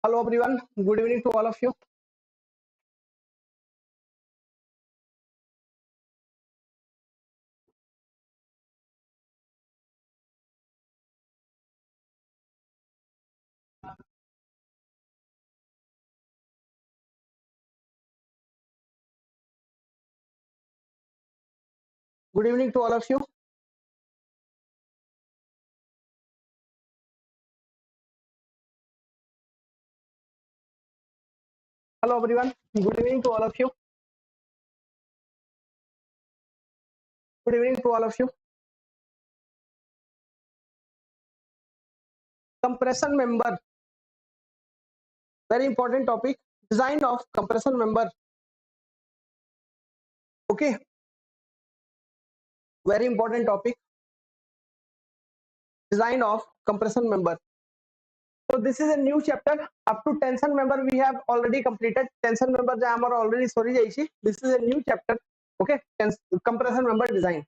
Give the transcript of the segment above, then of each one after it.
Hello everyone, good evening to all of you. Good evening to all of you. Hello everyone, good evening to all of you. Good evening to all of you. Compression member, very important topic. Design of compression member. Okay, very important topic. Design of compression member. So this is a new chapter. Up to tension member we have already completed. Tension member ja amar already sorry jaichi. This is a new chapter. Okay, compression member design.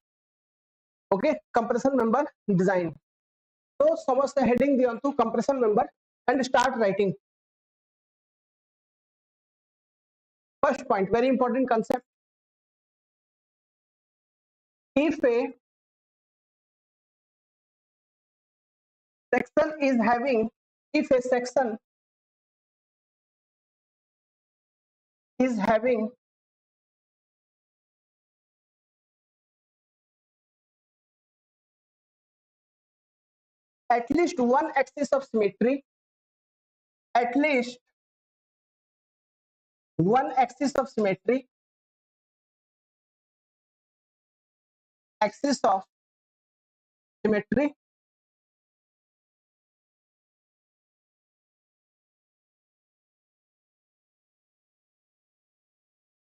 Okay, compression member design. So समस्त heading दियंतु compression member and start writing. First point, very important concept. If a section is having, if a section is having at least one axis of symmetry, at least one axis of symmetry, axis of symmetry,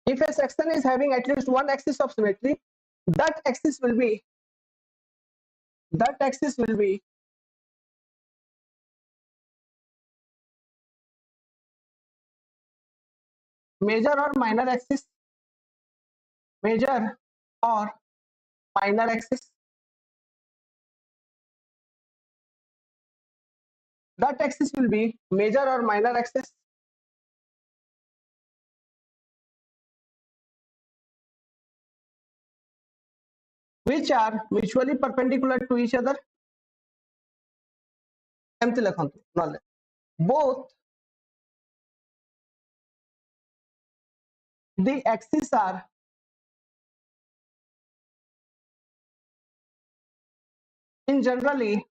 if a section is having at least one axis of symmetry, that axis will be major or minor axis, major or minor axis. That axis will be major or minor axis. Which are mutually perpendicular to each other. Both the axes are in generally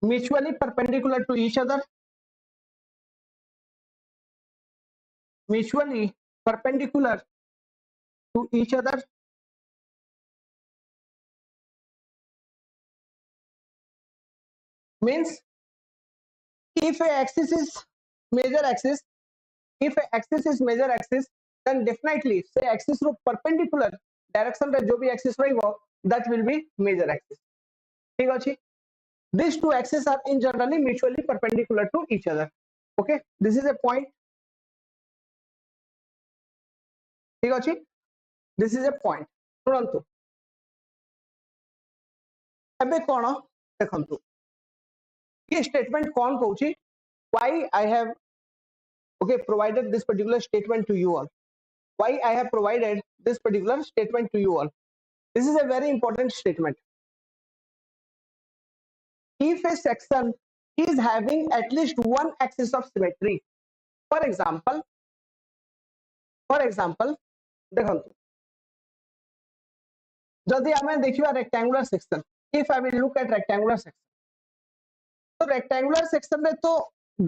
mutually perpendicular to each other. Mutually perpendicular to each other. Means if a axis is major axis, if a axis is major axis, then definitely say axis ro perpendicular direction रे जो भी axis रहिबो that will be major axis. ठीक अछि. These two axes are in generally mutually perpendicular to each other. Okay, this is a point. ठीक अछि. This is a point. सुनंतु एबे कोन देखंतु ये statement कौन कहूची why I have provided this particular statement to you all. Why I have provided this particular statement to you all. This is a very important statement. If a section is having at least one axis of symmetry, for example देखंतु जदि हमें देखिबा rectangular section, if I will look at rectangular section, तो rectangular section रे तो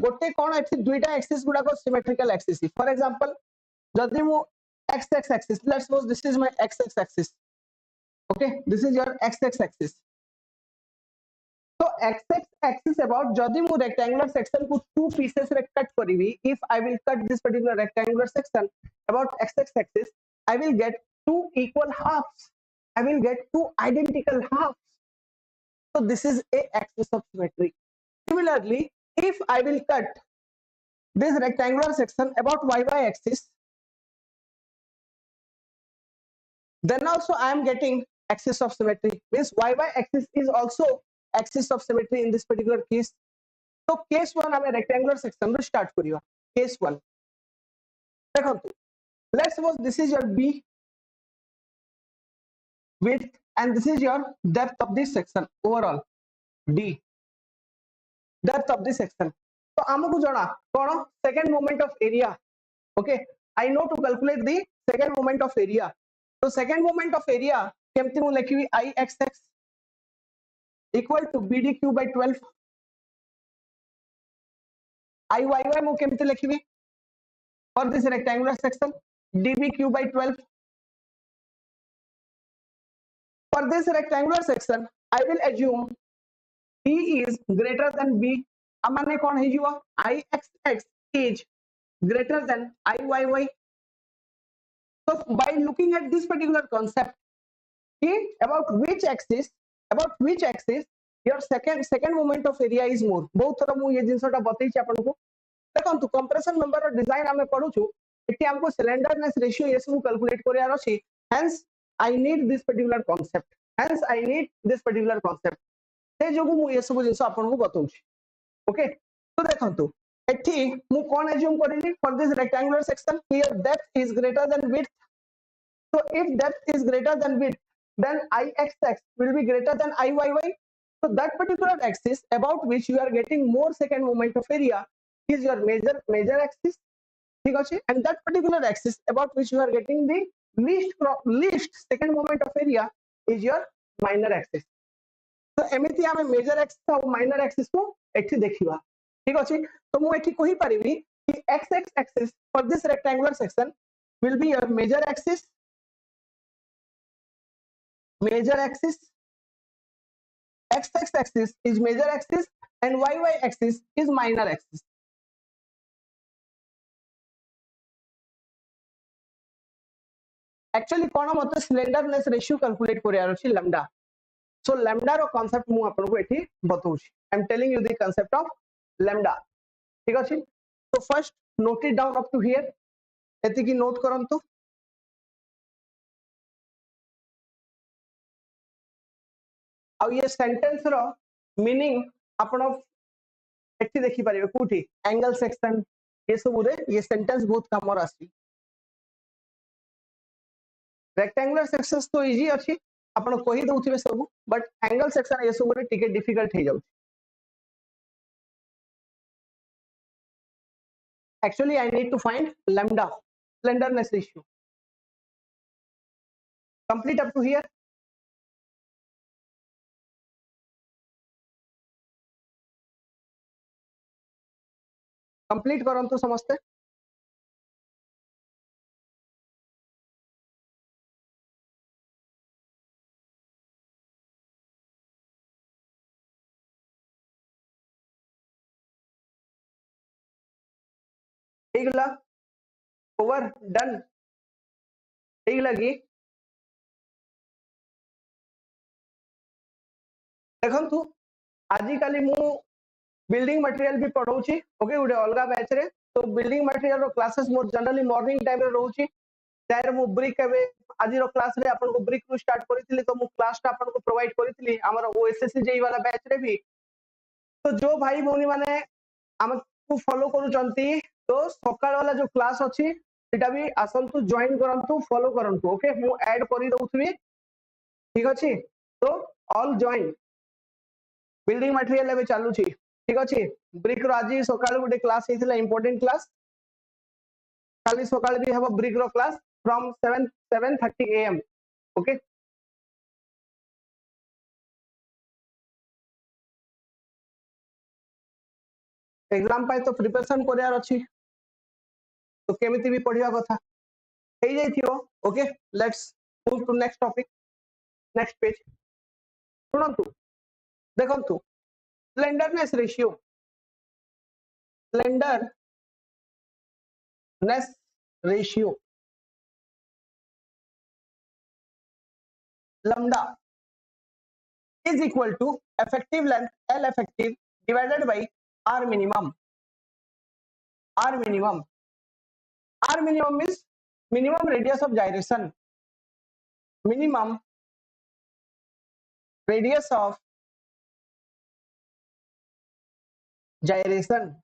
गोटे कोन axis दुईटा axis गुडा को सिमेट्रिकल एक्सिस. फॉर एग्जांपल जदि मु x axis, let's suppose this is my x axis. Okay, this is your x axis. So x axis about जदि मु rectangular section को two pieces रे cut करिवि, if I will cut this particular rectangular section about x axis, I will get two equal halves. I will get two identical halves. So this is a axis of symmetry. Similarly, if I will cut this rectangular section about y axis, then also I am getting axis of symmetry, means y axis is also axis of symmetry in this particular case. तो case 1 हमें rectangular section रो start करियो. Case 1 देखंतु, let's suppose this is your b width and this is your depth of this section overall d, depth of this section. तो हमको जाना कौन second moment of area. Okay, I know to calculate the second moment of area. So second moment of area केमती मु लिखिबी IXX equal to BDQ by 12. IYY मु केमती लिखिबी for this rectangular section DBQ by 12. For this rectangular section I will assume D is greater than B. अमाने कौन है जो IXX is greater than IYY. So by looking at this particular concept, about which axis your second moment of area is more. बहुत थोड़ा मु ये जिनसटा बतई छी आपन को. देखंतु कंप्रेशन मेंबर रो डिजाइन हमें पढुछु, एठी हमको स्लेंडरनेस रेशियो ये सब कैलकुलेट करियार अछि. Hence I need this particular concept. से जोगु मु ये सब जिनस आपन को बतौ छी. ओके, तो देखंतु एठी मु कोन assume करिली for this rectangular section, here depth is greater than width. So if depth is greater than width, then IXX will be greater than IYY. So that particular axis about which you are getting more second moment of area is your major axis. ठीक अछि, and that particular axis about which you are getting the least second moment of area is your minor axis. तो एमिति हमें major axis और minor axis को एठी देखिबा. ठीक अछि, तो मु एठी कहि परिबी कि XX axis for this rectangular section will be your major axis, XX axis is major axis and YY axis is minor axis. Actually कोन मते स्लेंडरनेस रेशियो कैलकुलेट करियार अछि लैम्डा. So lambda रो कांसेप्ट मु आपन को एठी बतौछि. I am telling you the concept of lambda. ठीक अछि, so first note it down up to here. एति की नोट करंतु. आ ये सेंटेंस रो मीनिंग आपन एठी देखि परिबे कोठी एंगल सेक्शन ये सब रे ये सेंटेंस बहुत काम आसी. रेक्टेंगुलर सेक्शंस तो इजी अछि, आपन कहि दउथिबे सब, बट एंगल सेक्शन ये सब रे टिके डिफिकल्ट हे जाउ. Actually I need to find lambda, slenderness ratio. Complete up to here. Complete करंतु समस्ते. एगला ओवर डन एगला की देखंतु आजि काली मु बिल्डिंग मटेरियल भी पढौछि. ओके, उडे अलगा बैच रे. तो बिल्डिंग मटेरियल रो क्लासेस मोर जनरली मॉर्निंग टाइम रे रहउछि. तार मु ब्रिक एबे आजि रो क्लास रे आपन को ब्रिक रो स्टार्ट करितली, तो मु क्लास टा आपन को प्रोवाइड करितली हमर OSSCJE वाला बैच रे भी. तो जो भाई भौनी माने हमको फॉलो करूचंती, तो सकाळ वाला जो क्लास अछि सेटा भी आसंतु जॉइन करंतु, फॉलो करंतु. ओके, मु ऐड करि दउथबी. ठीक अछि, तो ऑल जॉइन. बिल्डिंग मटेरियल एबे चालू छी. ठीक अछि, ब्रिक रो आजि सकाळ गुटे क्लास हेतिला, इंपोर्टेंट क्लास. काली सकाळ भी हेबो ब्रिक रो class from 7:30 AM. Okay, exam पाई तो प्रिपरेशन करियार अछि, तो केमिति भी पढिया कथा हे जाई थियो. Okay, let's move to next topic, next page. सुनंतु देखंतु slenderness ratio, lambda is equal to effective length L effective divided by R minimum. R minimum is minimum radius of gyration. Minimum radius of gyration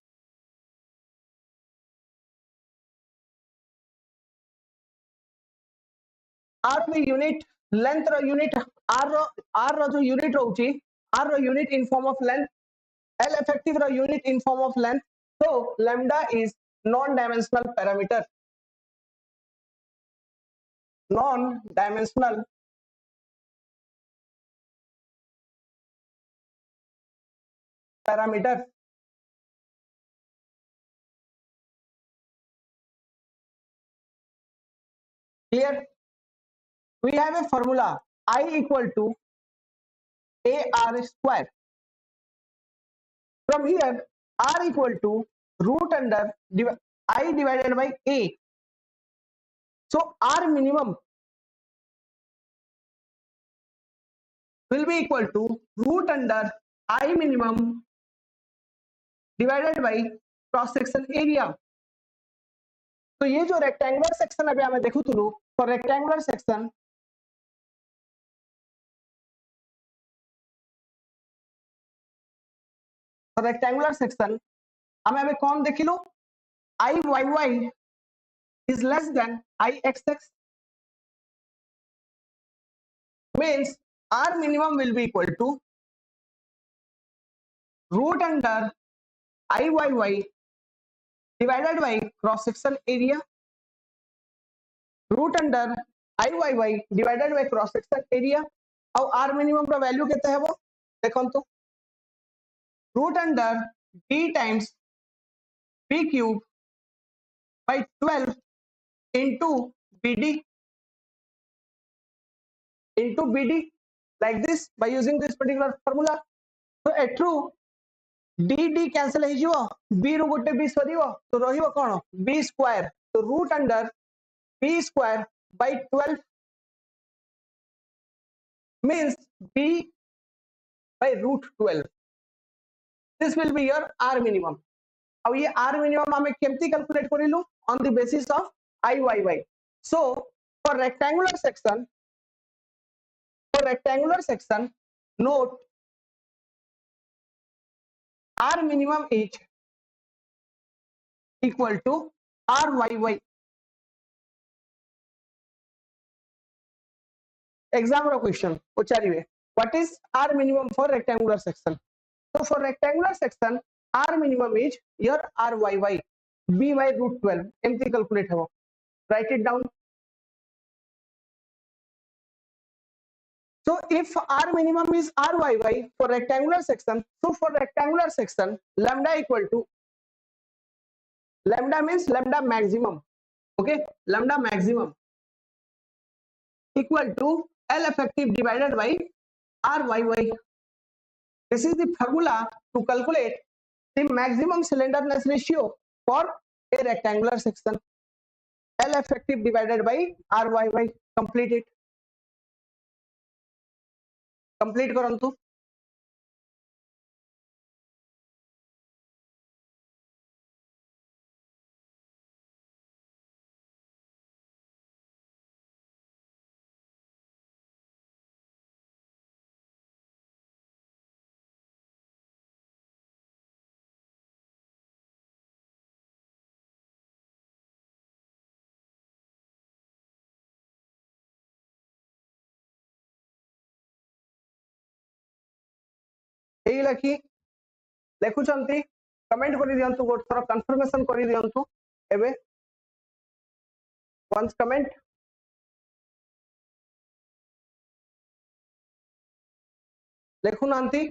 r रो unit length रो unit r रो जो unit रहउची r रो unit in form of length l effective रो unit in form of length so lambda is non dimensional parameter clear we have a formula I equal to ar square from here r equal to root under I divided by a so r minimum will be equal to root under I minimum divided by cross section area तो ये जो rectangular section अभी हमें देखुथुलु for rectangular section हमें हमें कौन देखिलु I YY is less than I XX means R minimum will be equal to root under IYY divided by cross section area root under IYY divided by cross section area और R minimum का value कितना है वो देखो तो root under D times P cube by 12 into BD like this by using this particular formula so a true D cancel है जो B रू गोटे B सरीवो तो रहिवो कोन B square तो root under B square by 12 means B by root 12 this will be your R minimum अब ये R minimum हमें केमती calculate करिलु on the basis of IYY so for rectangular section note R minimum is equal to RYY exam रो question पचारिवे what is R minimum for rectangular section so for rectangular section R minimum is your RYY B by root 12 एमती calculate है वो write it down so if R minimum is RYY for rectangular section so for rectangular section lambda equal to lambda means lambda maximum okay lambda maximum equal to L effective divided by RYY this is the formula to calculate the maximum slenderness ratio for a rectangular section L effective divided by RYY complete it complete करंतु एई लखी लेखुचंती comment करि दियंतु गोट thorough confirmation करि दियंतु एबे once comment लेखु नांती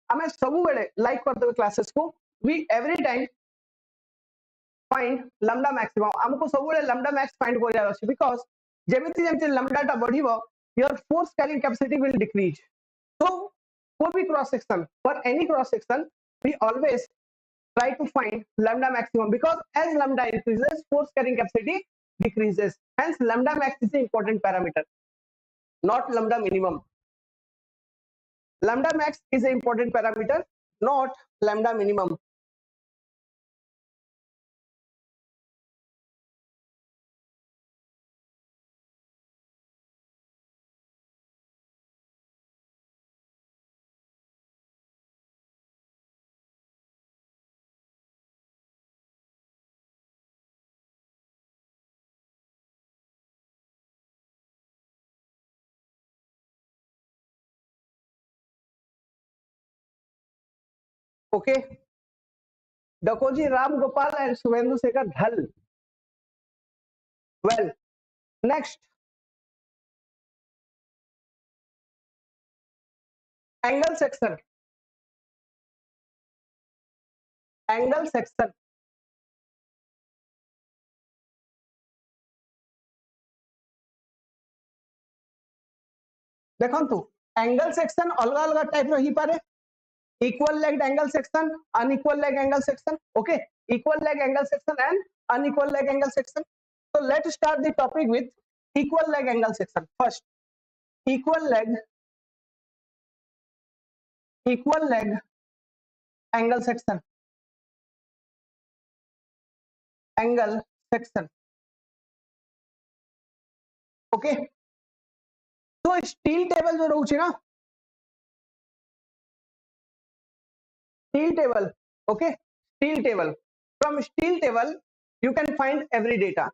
हमें सबु बेले like कर देबे क्लासेस को we every time find lambda maximum हमको सब बेले लैम्डा मैक्स फाइंड करिया अछि बिकॉज़ जेमिति जेमिति लैम्डा टा बढ़िबो your force carrying capacity will decrease so for the cross section for any cross section we always try to find lambda maximum because as lambda increases force carrying capacity decreases. Hence lambda max is the important parameter, not lambda minimum. Lambda max is an important parameter, not lambda minimum. Okay. Dakoji Ram Gopal and Suvendu Sekhar Dhal. Well, next. Angle section. Angle section. देखो angle section अलग अलग type रही पारे equal legged angle section unequal leg angle section okay equal leg angle section and unequal leg angle section so let's start the topic with equal leg angle section first equal leg angle section okay so steel table जो रहउछि ना steel table okay steel table from steel table you can find every data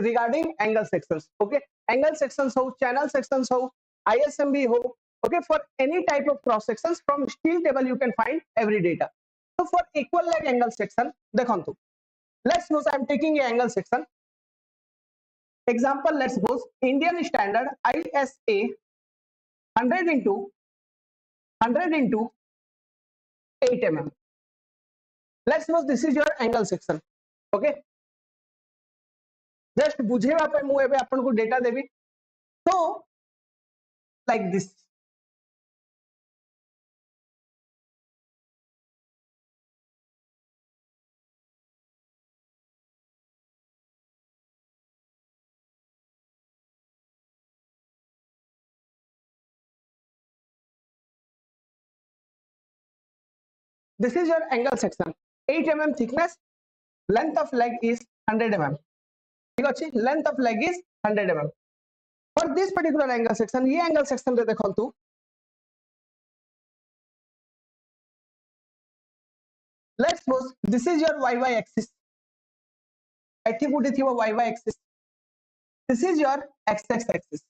regarding angle sections okay angle sections ho channel sections ho ISMB ho okay for any type of cross sections from steel table you can find every data so for equal leg angle section dekhantu let's suppose I am taking a angle section example let's suppose Indian standard ISA 100 into 8 mm let's suppose this is your angle section okay just बुझेबा पे मु एबे आपन को data Devi so like this this is your angle section 8 mm thickness length of leg is 100 mm ठीक अछि length of leg is 100 mm for this particular angle section ये angle section रे देखंतु let's suppose this is your YY axis एठी गुडी थिबो YY axis this is your XX axis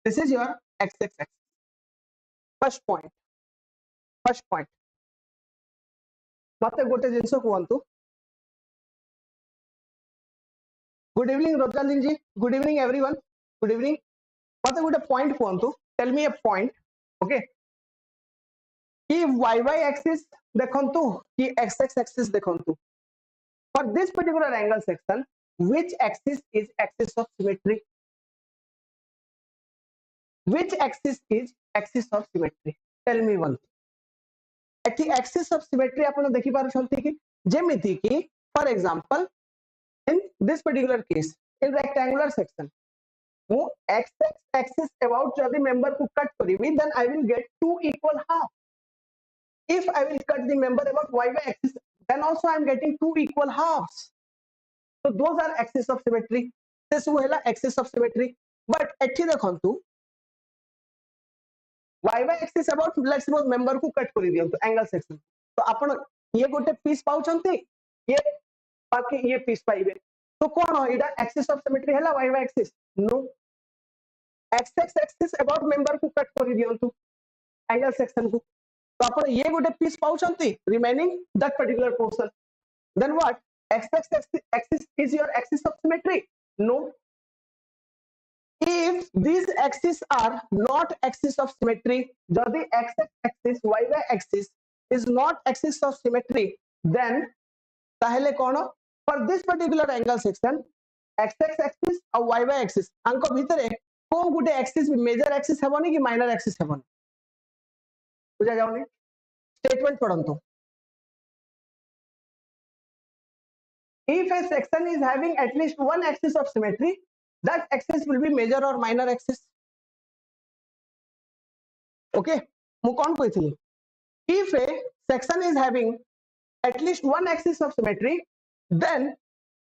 this is your XX axis first point मते गोटे जिंसो कोंतु good evening Rojalin ji good evening everyone good evening मते गोटे पॉइंट कोंतु tell me a point okay कि YY axis देखंतु कि XX axis देखंतु for this particular angle section which axis is axis of symmetry which axis is axis of symmetry tell me one एठी axis of symmetry आपण देखि पार छथि कि जेमिति कि for example in this particular case in rectangular section who x axis about जदि member को cut करिवि then I will get two equal half if I will cut the member about YY axis then also I am getting two equal halves so those are axis of symmetry this will axis of symmetry but एठी देखंतु YY axis about let's suppose member को cut करि दियंतु angle section तो आपण ये गोटे piece पाउचंती ये बाकी ये पीस पाइबे तो कोन हो इडा एक्सिस ऑफ सिमेट्री हैला YY एक्सिस नो XX एक्सिस अबाउट मेंबर को कट करि दियंतु एंगल सेक्शन को तो आपण ये गोटे पीस पाउचंती remaining that particular portion then what XX axis is your axis of symmetry नो if these axes are not axis of symmetry jodi XX axis YY axis is not axis of symmetry then ताहेले कोन for this particular angle section XX axis और YY axis अंको भितरे को गुटे axis major axis हेबोनी कि minor axis हेबोनी बुझा जाउनी statement पढंतु If a section is having at least one axis of symmetry, that axis will be major or minor axis. Okay, mu kon koithili? If a section is having at least one axis of symmetry, then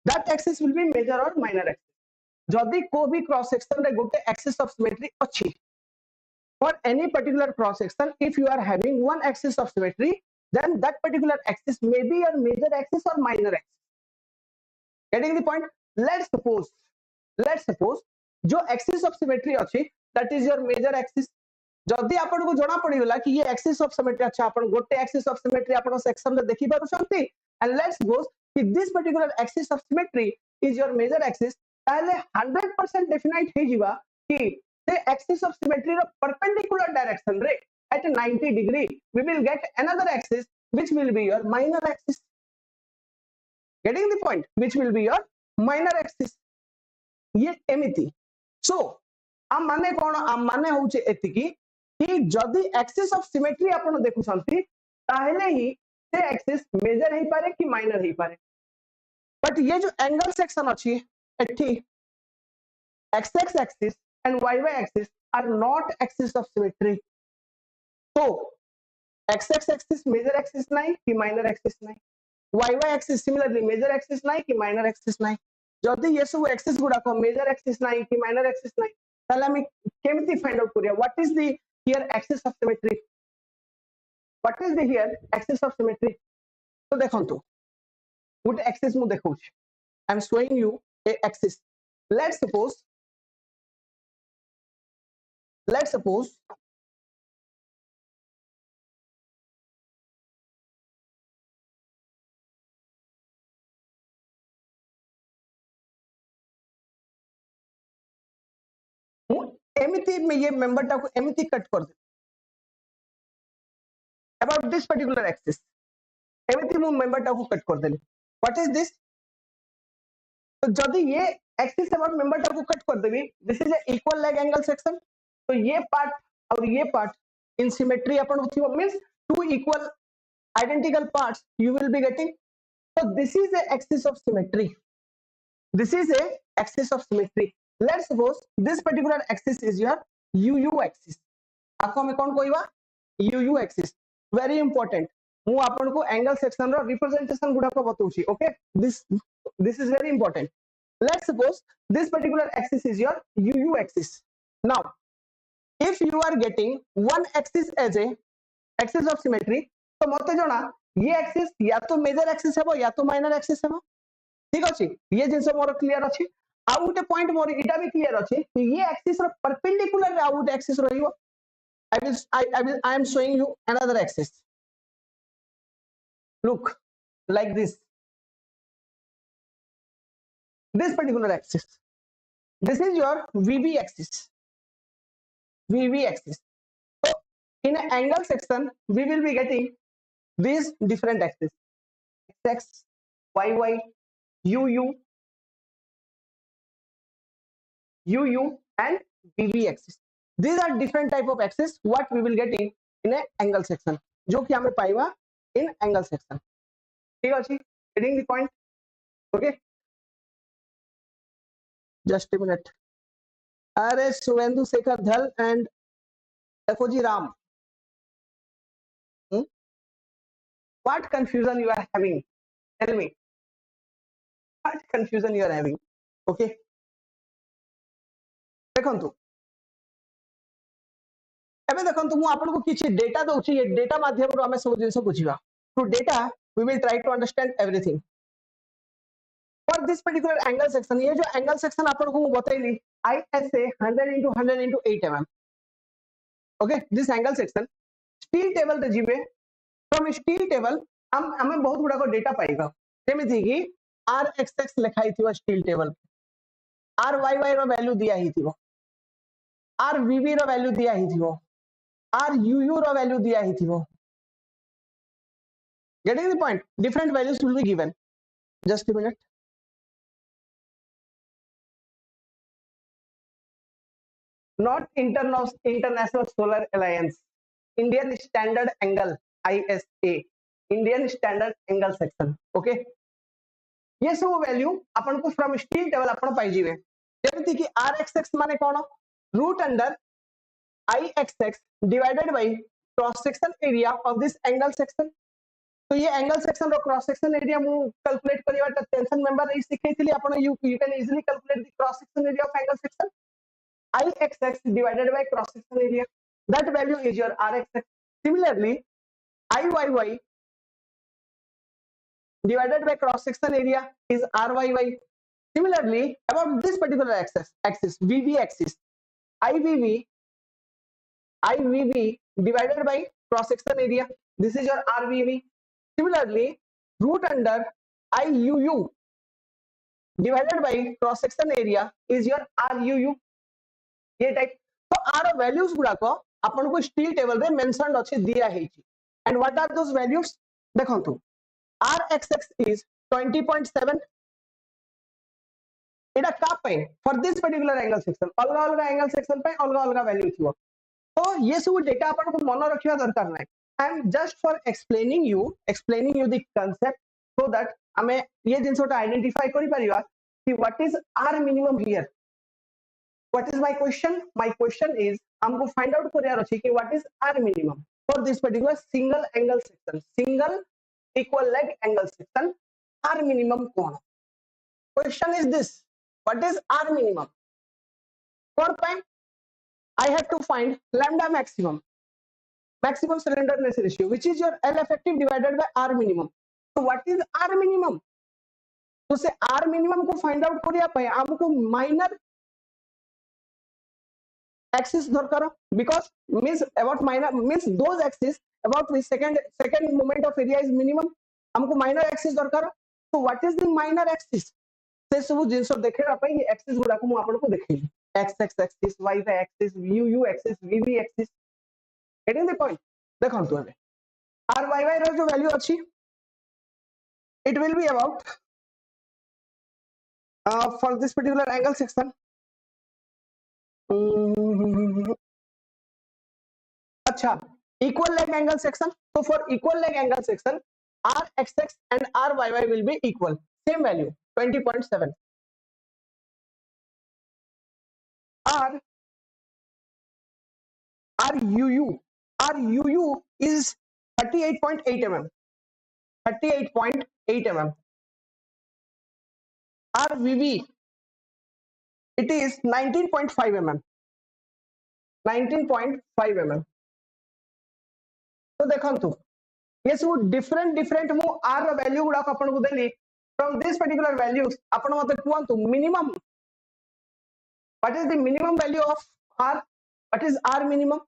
that axis will be major or minor axis. Jodi ko bhi cross section re gote axis of symmetry achi, for any particular cross section, if you are having one axis of symmetry, then that particular axis may be your major axis or minor axis. Getting the point? Let's suppose जो axis of symmetry अच्छी, that is your major axis. जदि आपन को जणा पड़ीगला कि ये axis of symmetry अच्छा आपन गोटे axis of symmetry आपन section रे देखि पारुछंती, and let's suppose कि this particular axis of symmetry is your major axis, ताले 100% definite हे जिवा कि the axis of symmetry row perpendicular direction रे at 90 degree we will get another axis which will be your minor axis. Getting the point? Which will be your minor axis. ये एमिति. So am माने होचे एतिकी कि जदि axis of symmetry आपण देखुछंती ताहेले ही से axis major हे पारे कि माइनर हे पारे. बट ये जो एंगल सेक्शन अछि एठी X X axis and Y Y axis are not axis of symmetry. तो X X axis major axis नाही कि माइनर एक्सिस नाही, Y Y axis similarly major axis नाही कि माइनर एक्सिस नाही. जदि ये सब एक्सिस गुडा को मेजर एक्सिस नाही कि माइनर एक्सिस नाही, ताले हम केमिति फाइंड आउट करिया what is the here axis of symmetry? What is the here axis of symmetry? So देखंतु good axis मु देखौछि. I am showing you a axis. Let's suppose एमिति में ये मेंबर टा को एमिति कट कर दे about this particular axis. एमिति मु मेंबर टा को कट कर देली. What is this? तो जदि ये एक्सिस about मेंबर टा को कट कर देबी, this is a equal leg angle section. तो ये पार्ट और ये पार्ट इन सिमेट्री अपन होथिबो, means two equal identical parts you will be getting. So this is a axis of symmetry. This is a axis of symmetry. Let's suppose this particular axis is your UU axis. आपको हमें कौन कोइबा? UU axis. Very important. मु आपन को angle section रो representation गुडा को बताउछि. Okay, this is very important. Let's suppose this particular axis is your UU axis. Now if you are getting one axis as a axis of symmetry, तो मते जणा ये axis या तो मेजर axis हेबो या तो माइनर axis हेबो. ठीक अछि, ये जिंस मोर क्लियर अछि. आ उटे पॉइंट मोर इटा भी क्लियर अछि कि ये एक्सिस रो परपेंडिकुलर आउट एक्सिस रहियो. I am showing you another axis. Look like this particular axis. This is your VB axis. So in an angle section we will be getting these different axes: x, y, UU and VB axis. These are different type of axes what we will get in a angle section, जो कि हमें पाइबा in angle section. ठीक अछि? Getting the point? Okay, just a minute. अरे सुवेंदु शेखर धल and FOG Ram, what confusion you are having? Tell me, what confusion you are having? Okay, देखंतु एबे देखंतु मु आपन को किछि डेटा दउछि. ये डेटा माध्यम रो हमें सब जिंस बुझिबा. Through data we will try to understand everything. For this particular angle section, ये जो angle section आपन को बतैली ISA 100 into 100 into 8 mm. Okay, this angle section steel table रे जिवे. From steel table हमें बहुत गुडा को डेटा पाइबा. जेमिति कि RXX लिखाई थिबो steel table, RYY रो वैल्यू दिया ही थिबो, RVB रो वैल्यू दिया ही थिबो, RUU रो वैल्यू दिया ही थिबो. Getting the point? Different values will be given. Just a minute. Not International Solar Alliance, Indian Standard Angle, ISA, Indian Standard Angle Section. Okay, ये सब value आपन को फ्रॉम स्टील टेबल आपन पाई जिवे जेमति कि rxx माने कोन root under ixx divided by cross section area of this angle section तो ये एंगल सेक्शन रो क्रॉस सेक्शन एरिया मु कैलकुलेट करिवा त टेंशन मेंबर इ सिखैथिली आपन you can easily calculate the cross section area of angle section ixx divided by cross section area that value is your rxx similarly iyy divided by cross section area is ryy similarly about this particular axis vv axis ivv divided by cross section area this is your rvv similarly root under iuu divided by cross section area is your ruu ये type तो r values गुडा को आपन को steel table रे mentioned अछि दिया हेछि and what are those values देखंतु rxx is 20.7 एटा का पे for this particular angle section अलग अलग एंगल सेक्शन पे अलग अलग वैल्यू थिवो तो ये सब डेटा आपन को मन रखिया दरकार नै I am just for explaining you the concept so that हमें ये जिंसोटा आइडेंटिफाई करि परिबा कि what is R minimum here what is my question is हमको find out करियार अछि कि what is r minimum for this particular single angle section single equal leg angle section r minimum cone question is this what is r minimum for time I have to find lambda maximum slenderness ratio which is your L effective divided by r minimum so what is r minimum तो से r minimum को find out करिया पय हमको minor axis दरकार because means about minor means those axis about the second moment of area is minimum हमको minor axis दरकार so what is the minor axis से सब जिंस देखेरा पई ये axis गुडा को मु आपन को देखैली x axis y axis u axis v axis getting the point देखंतु हमें r y रो जो वैल्यू अछि it will be about for this particular angle section अच्छा equal leg angle section so for equal leg angle section rxx and ryy will be equal same value 20.7 ruu is 38.8 mm rvv it is 19.5 mm तो देखंतु ये सब different मु r value गुडा को अपन को देली फ्रॉम दिस पर्टिकुलर वैल्यूज अपन मते कहंतु minimum what is the minimum value of r what is r minimum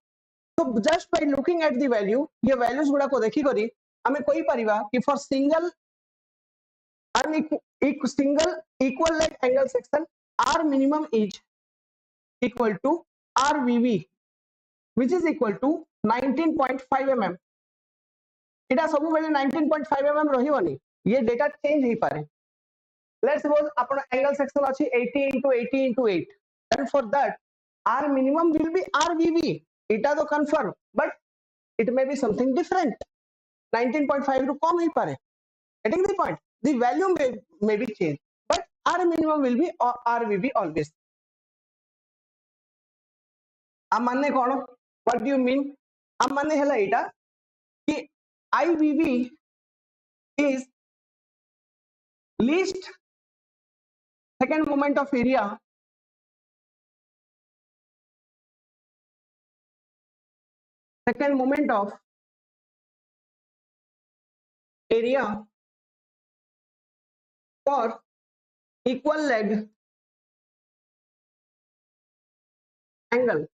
तो just by looking at the value ये वैल्यूज गुडा को देखि करी हमें कोई परिबा कि for single single equal leg angle section r minimum is equal to rvv which is equal to 19.5 mm एटा सब बेले 19.5 mm रहिवनी ये डेटा चेंज ही पारे let's suppose upon angle section अछि 80 into 80 into 8 and for that r minimum will be rvv एटा तो confirm but it may be something different 19.5 ru कम ही पारे getting the point the value may be changed but r minimum will be rvv always आ माने कोन what do you mean आ माने हला एटा कि IVV is least second moment of area for equal leg angle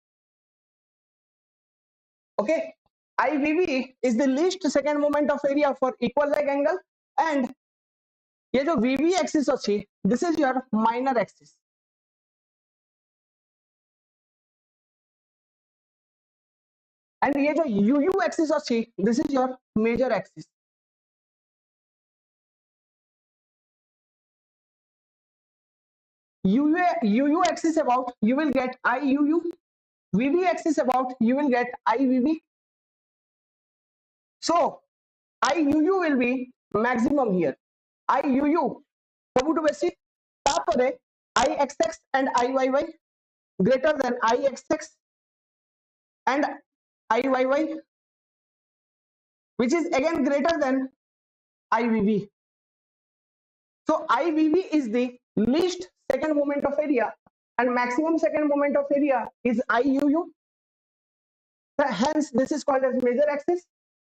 okay IVV is the least second moment of area for equal leg angle and ये जो VV axis अच्छी this is your minor axis and ये जो UU axis अच्छी this is your major axis UU axis about you will get IUU VV axis about you will get IVV so IUU will be maximum here IUU सबुठु बेसी तापरे ixx and iyy greater than ixx and iyy which is again greater than IVV. So IVV is the least second moment of area and maximum second moment of area is IUU. So hence this is called as major axis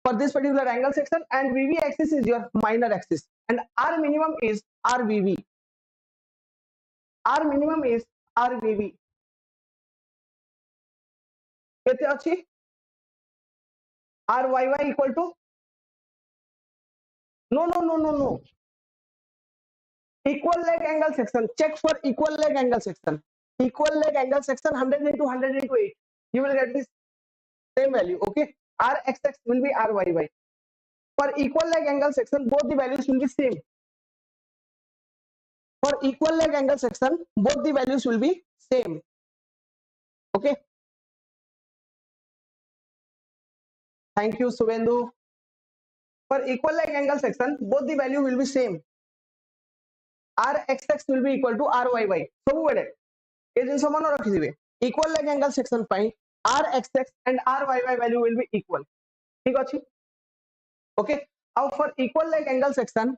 for this particular angle section, and VV axis is your minor axis, and R minimum is RVV. R minimum is RVV. केते अछि RYY equal to no equal leg angle section. Check for equal leg angle section. Equal leg angle section 100 into 100 into 8. You will get this same value. Okay, RXX will be RYY. For equal leg angle section, both the values will be same. For equal leg angle section, both the values will be same. Okay. Thank you, Suvendu. For equal leg angle section, both the value will be same. RXX will be equal to RYY. So what? ये जिन समान रखी दिवे. Equal leg angle section pi RXX and RYY value will be equal. ठीक अछि? Okay. Now for equal leg angle section,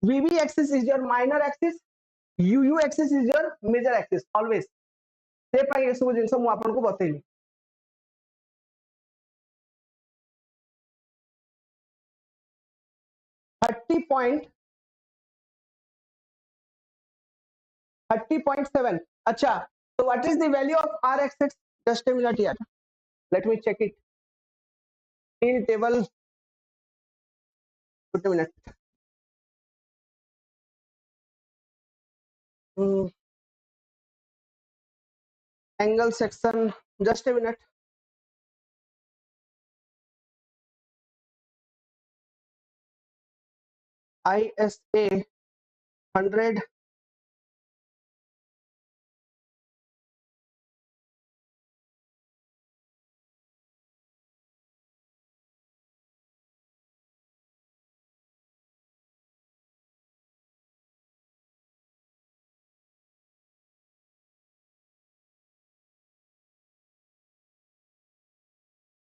VV axis is your minor axis, UU axis is your major axis always. से पाई ये सब जिन सब मु आपन को बतेली. 30.7. अच्छा. So what is the value of RXX? Just a minute here. Let me check it. In table. Wait a minute. Angle section. Just a minute. ISA 100.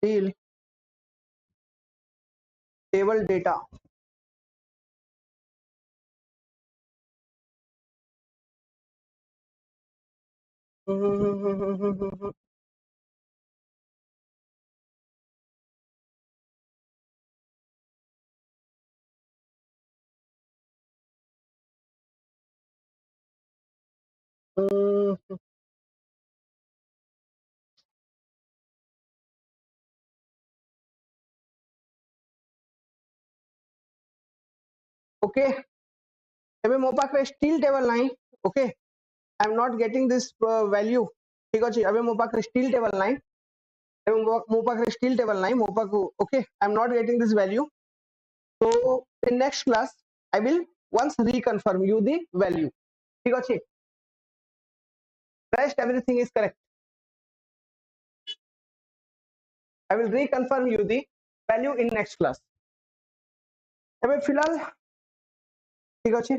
Deal. Table data. Okay. ଏବେ ମୋ ପାଖରେ still table ନାହିଁ. Okay. I am not getting this value. ठीक ଅଛି. ଏବେ ମୋ ପାଖରେ still table ନାହିଁ. ଏବେ ମୋ ପାଖରେ still table ନାହିଁ. ମୋ ପାଖକୁ okay. I am not getting this value. So in next class I will once reconfirm you the value. ठीक ଅଛି. Rest everything is correct. I will reconfirm you the value in next class. ଏବେ फिलहाल ठीक ଅଛି.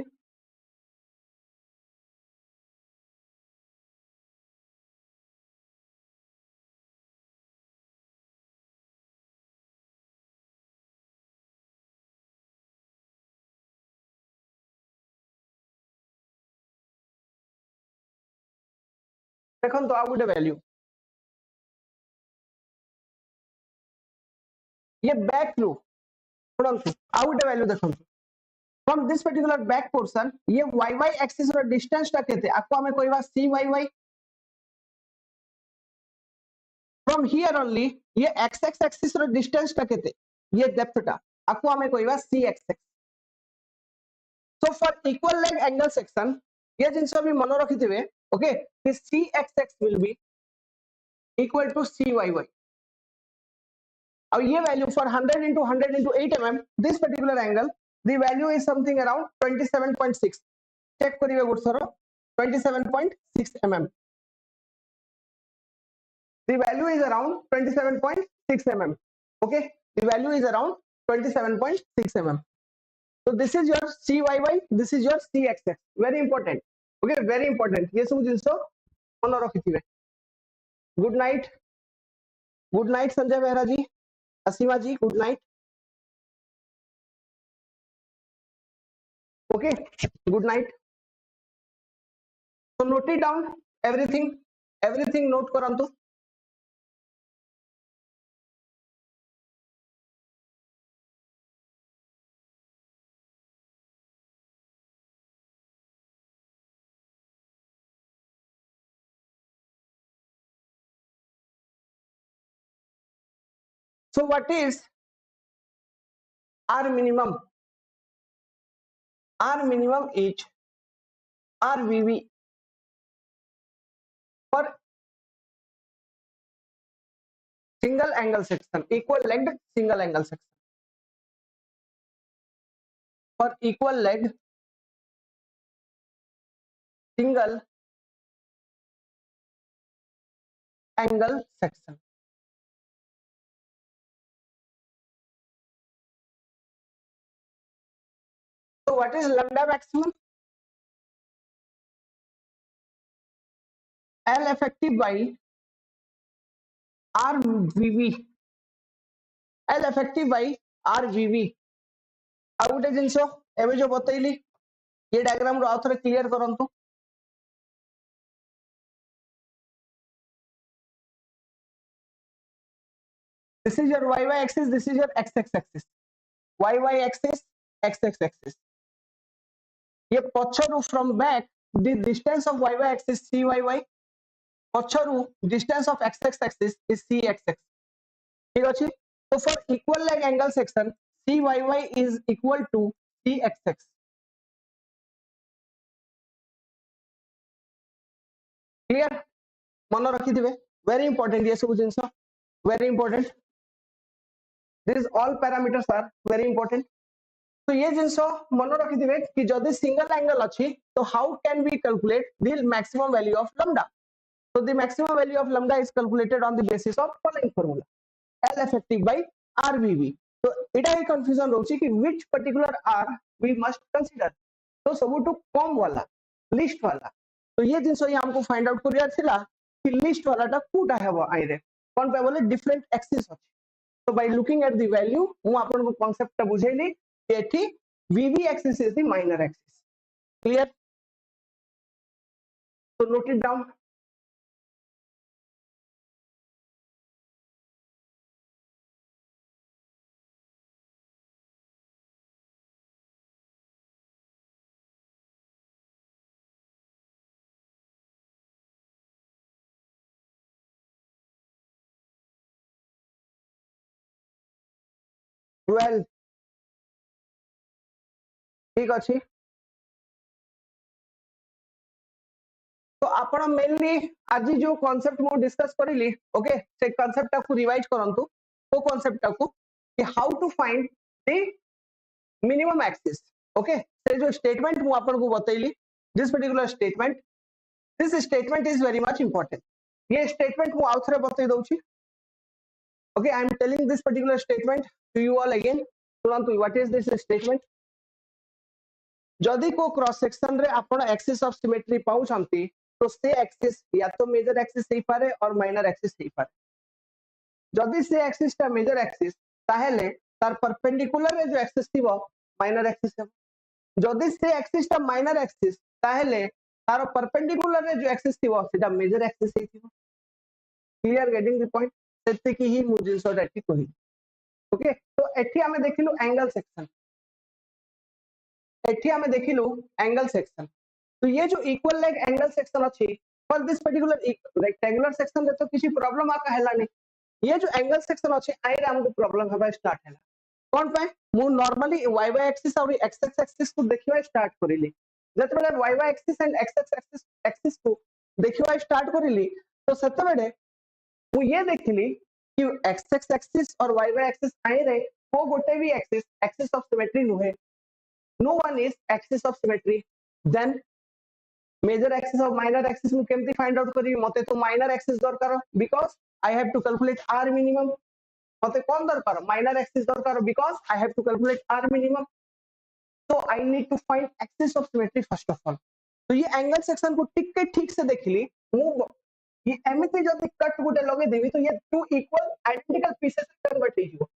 देखंतु आ गुटे value ये back through पढ़ंतु आ गुटे वैल्यू देखंतु from this particular back portion ये yy एक्सिस रो डिस्टेंस ता केते आको हमें कहबा cyy फ्रॉम हियर ओनली ये xx एक्सिस रो डिस्टेंस ता केते ये डेप्थ ता आको हमें कहबा cxx. So for equal leg angle section ये जिंस भी मन रखिथिबे okay this cxx will be equal to cyy. Now, ये value for 100 into 100 into 8 mm, this particular angle, the value is something around 27.6. Check करिए good sir 27.6 mm. The value is around 27.6 mm. Okay, the value is around 27.6 mm. So this is your CYY, this is your CXX. Very important. Okay, very important. ये सब जिनसो मन रखिथिबे. Good night. Good night Sanjay Behera ji, Asima ji, good night. Okay, good night. So note it down, everything note करंतु. So what is R minimum? R minimum is RVV for single angle section, equal legged single angle section. For equal legged single angle section. So what is lambda maximum? L effective by RVV. L effective by RVV. आ गोटे जिनस एबे जो बतैली ये diagram रो आउथरे clear करंतु. This is your YY axis, this is your XX axis. YY axis, XX axis. ये पछरु from back the distance of YY axis CYY, पछरु distance of XX axis is CXX. ठीक अछि. So for equal leg angle section CYY is equal to CXX. Clear? मन रखी दिबे. Very important ये सब जिंस. Very important. These all parameters are very important. तो ये जिंस मन रखी दिबे कि जदि सिंगल एंगल अछि तो how can we calculate the maximum value of lambda? So the maximum value of lambda is calculated on the basis of following formula: L effective by RVV. तो इटा ही confusion रोची कि which particular R we must consider. तो सबुटु कम वाला, list वाला. तो ये जिंस ये हमको फाइंड आउट करिया थिला कि लिस्ट वाला टा कोटा हेबो आइरे कोन पे बोले डिफरेंट एक्सिस अछि. So by looking at the value मु आपन को कांसेप्ट टा बुझैली कि एठी VV axis is the minor axis. Clear? So note it down. Well, ठीक अछि. तो आपण मेनली आज जो कांसेप्ट मो डिस्कस करिली, ओके, से कांसेप्ट को रिवाइज करंतु. तो कांसेप्ट को कि how to find the minimum axis. Okay, से जो स्टेटमेंट मु आपण को बतैली, this particular statement, this statement is very much important. ये स्टेटमेंट मु आउथरे बतै दउची. Okay, I am telling this particular statement to you all again. सुनंतु व्हाट इज दिस स्टेटमेंट. जदि को क्रॉस सेक्शन रे आपण एक्सिस ऑफ सिमेट्री पाउ छंती तो से एक्सिस या तो मेजर एक्सिस हेई पारे और माइनर एक्सिस हेई पारे. जदि से एक्सिस ता मेजर एक्सिस ताहेले तार परपेंडिकुलर रे जो एक्सिस थिबो माइनर एक्सिस हेबो. जदि से एक्सिस ता माइनर एक्सिस ताहेले तार परपेंडिकुलर रे जो एक्सिस थिबो सेटा मेजर एक्सिस हेई थिबो. क्लियर? Getting the point. सेते की ही मु जिंसो डाटी कहि. ओके, तो एठी हमें देखिलु एंगल सेक्शन. एठी हमें देखिलु एंगल सेक्शन. तो ये जो इक्वल लेग एंगल सेक्शन अछि for this particular rectangular section रे तो किसी प्रॉब्लम आका हैला नै. ये जो एंगल सेक्शन अछि आइ रे हमको प्रॉब्लम हेबा स्टार्ट हैला. कोन पे मु नॉर्मली y y एक्सिस और x x एक्सिस को देखिवा स्टार्ट करिली. जत बेले y y axis and x x axis को देखिवा स्टार्ट करिली तो सते बेले मु ये देखिली कि x x एक्सिस और y y एक्सिस आइ रे को गोटे भी एक्सिस ऑफ सिमेट्री नुहे. No one is axis of symmetry. Then major axis और minor axis में केमती find out करी. मते तो minor axis दरकार because I have to calculate R minimum. मते कौन दरकार minor axis दरकार because I have to calculate R minimum. so I need to find axis of symmetry first of all. तो ये एंगल सेक्शन को ठीक से देखली मु ये एमती जब कट गुटे लगे देवी तो ये two equal identical pieces convert हो जिवो.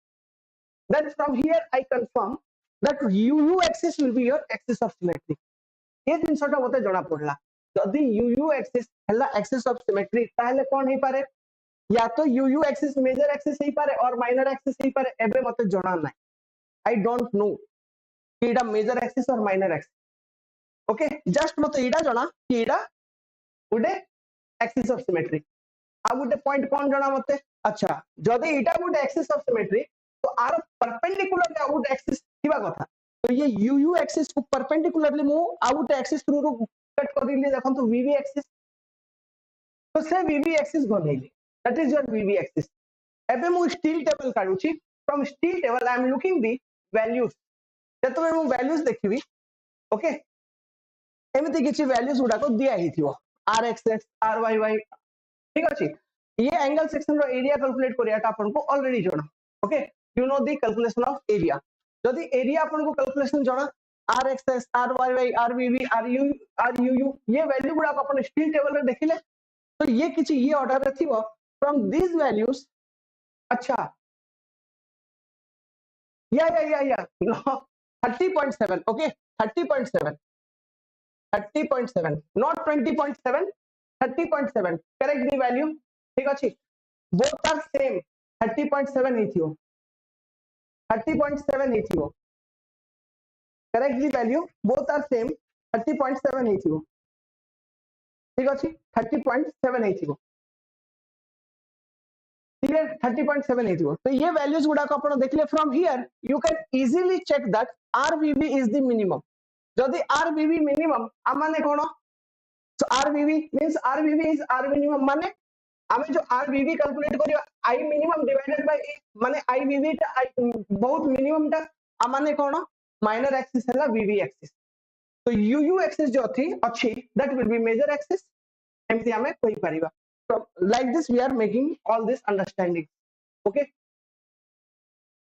Then from here I confirm that UU axis will be your axis of symmetry. ये जिनसटा मते जणा पड़ला जदी UU axis हला axis of symmetry ताले कोन हे पारे या तो UU axis मेजर एक्सिस हे पारे और माइनर एक्सिस हे पारे एबे मते जणा नै. I don't know कि एटा मेजर एक्सिस और माइनर एक्सिस. ओके जस्ट मते एटा जणा कि एटा गुटे axis of symmetry. Uh Gute point कोन जणा मते अच्छा जदी एटा गुटे एक्सिस ऑफ सिमेट्री तो are perpendicular uh Gute axis थिबा कथा. तो ये UU एक्सिस को परपेंडिकुलरली मु आ गुटे एक्सिस थ्रू रो कट कर दिले देखन तो VV एक्सिस. तो से VV एक्सिस बनैली that is your VV axis. एबे मु स्टील टेबल काढुची. From steel table I am looking the values. जतबे मु वैल्यूज देखिबी ओके एमिति किछि वैल्यूज गुडा को दिया ही थिवो RXX RYY ठीक अछि. ये एंगल सेक्शन रो एरिया कैलकुलेट करियाटा आपन को ऑलरेडी जणा. Okay you know the calculation of area. जदी एरिया आपन को कैलकुलेशन जणा RXX RYY RVV RUU ये वैल्यू गुडा को अपन स्टील टेबल रे देखिले तो ये किछि ये ऑर्डर रे थिवो. फ्रॉम दिस वैल्यूज अच्छा या 30.7 okay 30.7 not 20.7 30.7 correct the value ठीक अछि. both are same 30.7 हेथियो 30.7 हेथियो correct the value both are same 30.7 हेथियो ठीक अछि 30.7 हेथियो क्लियर 30.7 हेथियो. तो ये वैल्यूज गुडा को आपण देखले from here you can easily check that RVV is the minimum. जदी RVV मिनिमम आ माने कोन so RVV means RVV is R minimum माने हमें जो RVV कैलकुलेट करियो I minimum divided by A माने IVV ता बहुत मिनिमम ता आ माने कोन माइनर एक्सिस हैला VV एक्सिस. तो UU एक्सिस जो थी अच्छी that will be major axis एमती हमें कोई परिबा. So like this we are making all this understanding. Okay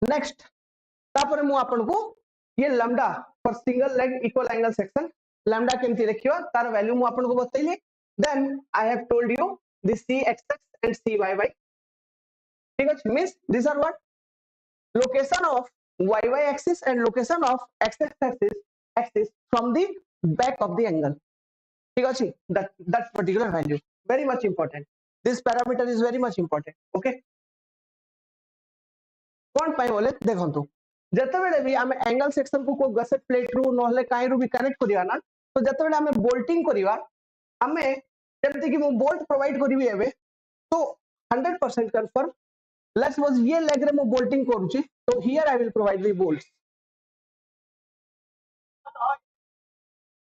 next तापर मु आपन को ये lambda for single leg equal angle section lambda केमती रखियो तार वैल्यू मु आपन को बतैली. Then I have told you this CXX and CYY ठीक है. Means these are what location of YY axis and location of XX axis from the back of the angle ठीक है. that particular value very much important. This parameter is very much important. Okay कोन पाई बोले देखंतु जते बेले भी हम angle section को gusset plate रू नहले काई रू भी कनेक्ट करिया ना तो जते बेले हम बोल्टिंग करिवा हमें जेमति कि मु बोल्ट प्रोवाइड करिवि एबे तो 100% कंफर्म लेट्स सपोज ये लेग रे मु बोल्टिंग करूची तो here I will provide the bolts.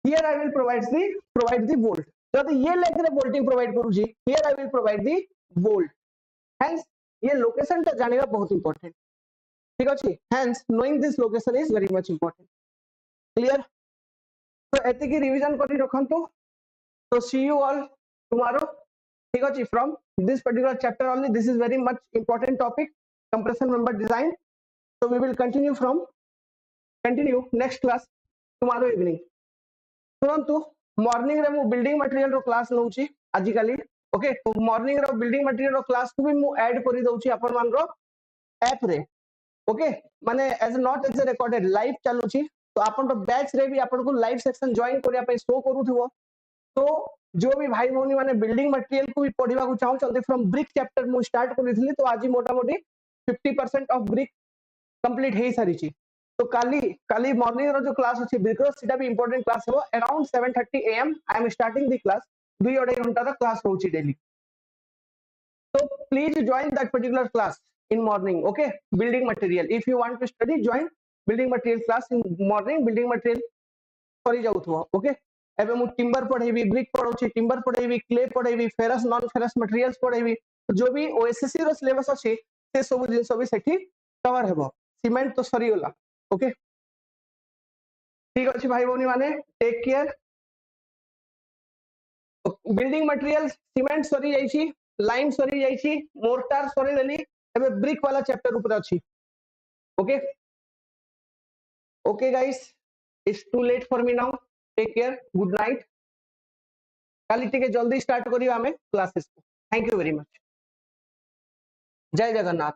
Here I will provide the bolt. जदी ये लेग रे बोल्टिंग प्रोवाइड करूची here I will provide the bolt. Hence ये लोकेशन ता जानिबा बहुत इंपोर्टेंट ठीक अछि. Hence knowing this location is very much important. Clear. तो एति की रिवीजन करि रखंतु. तो सी यू ऑल टुमारो ठीक अछि. From this particular chapter only this is very much important topic compression member design. so we will continue next class tomorrow evening. सुनंतु morning रे मु बिल्डिंग मटेरियल रो क्लास लउची आजि काली. ओके तो मॉर्निंग रो बिल्डिंग मटेरियल रो क्लास को भी मु ऐड करि दउची अपन मान रो ऐप रे. ओके माने as not as recorded live चलुची तो अपन रो बैच रे भी अपन को लाइव सेक्शन जॉइन करिया पे शो करूथिवो. तो जो भी भाई भौनी माने बिल्डिंग मटेरियल को भी पढिबा को चाहौ चलते फ्रॉम ब्रिक चैप्टर मु स्टार्ट करिथिली तो आज मोटा मोटी 50% ऑफ ब्रिक कंप्लीट हे सारीची. तो काली मॉर्निंग रो जो क्लास अछि बिकॉज़ सीटा भी इंपोर्टेंट क्लास हो around 7:30 AM I am starting the class 2.5 घंटा का क्लास होची डेली. तो please join that particular class in morning. Okay building material if you want to study join building material class in morning. building material करि जाउथो. Okay एबे मु timber पढेबी brick पढौची timber पढेबी क्ले पढेबी फेरस नॉन फेरस मटेरियल्स पढेबी जो भी ओएसएससी रो सिलेबस अछि से सब जिंस भी सेठी कवर हेबो. सीमेंट तो सरी होला. ओके ठीक अछि भाई भौनी माने take care. Building material cement सरी जाईची लाइन सरी जाईची मोर्टार सरी देली एबे ब्रिक वाला चैप्टर ऊपर अछि. Okay okay guys It's too late for me now. Take care. Good night. काली टिके जल्दी स्टार्ट करियो आमे क्लासेस को. Thank you very much. जय जगन्नाथ.